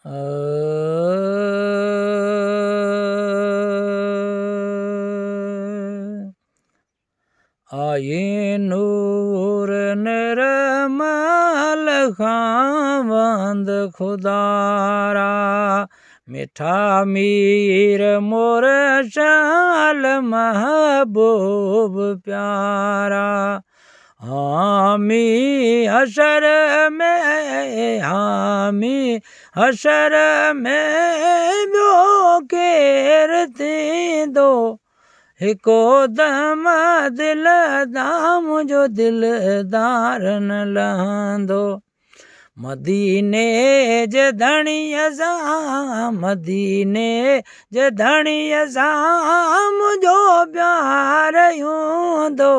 आये नूर निर्मल खावंद खुदारा मिठा मीर मोर शाल महबूब प्यारा हामी हशर में ब्यो केर थी दो हिको दम दिल दाम जो दिलदार न लहंदो मदीने जे धणीअ सां मदीने जे धणीअ सां मुंहिंजो प्यार हूंदो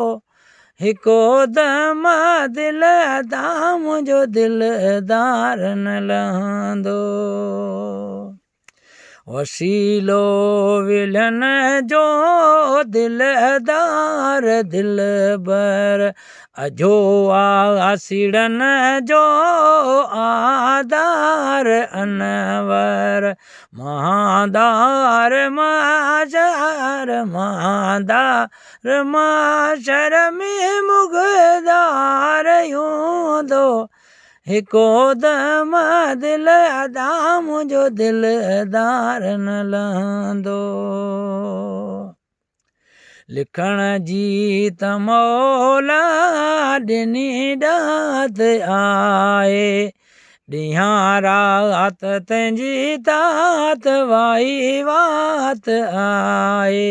हिको दम दिल दाम जो दिलदार न लहंदो वसीलो विलन जो दिलदार दिलबर अजो आसिड़न जो आदार अनवर महादार माशर में मुगदार हूंदो हिको दम दिल दाम जो दिलदार न लहंदो लिखण जी त मौला ॾिनी ॾात आए ॾींहं रात तंहिंजी तात वाई वात आए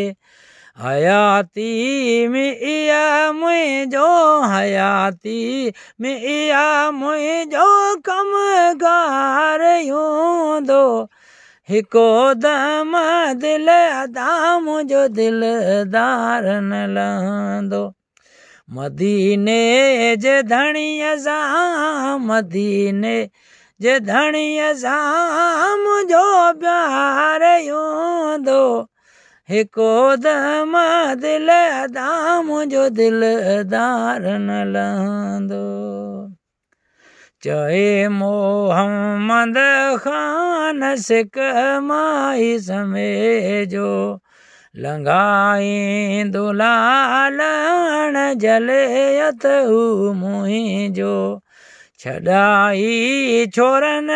हयाती में इया मुंहिंजो हयाती में इया मुंहिंजो कमगार हूंदो हिको दम दिल दाम जो दिलदार न लहंदो मदीने जे धणीअ सां मदीने जे धणीअ सां मुंहिंजो प्यार हूंदो हिको दम दिल दाम जो दिलदार न लहंदो चए मोहम्मद खान सिक माई समेजो लंघाई दुलालण जलेयत हू मुंहिंजो छॾाई छोरन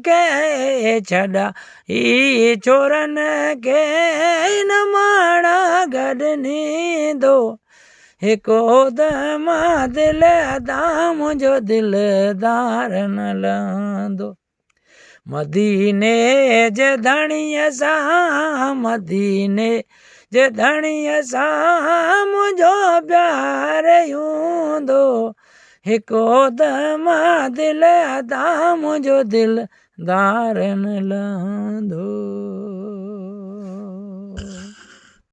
के न माणा गॾनी दो हिको दम दिल दाम जो दिलदार न लहंदो मदीने जे धणीअ सां मदीने जे धणीअ सां मुंहिंजो प्यार हूंदो हिको दम दिल दाम जो दिलदार न लहंदो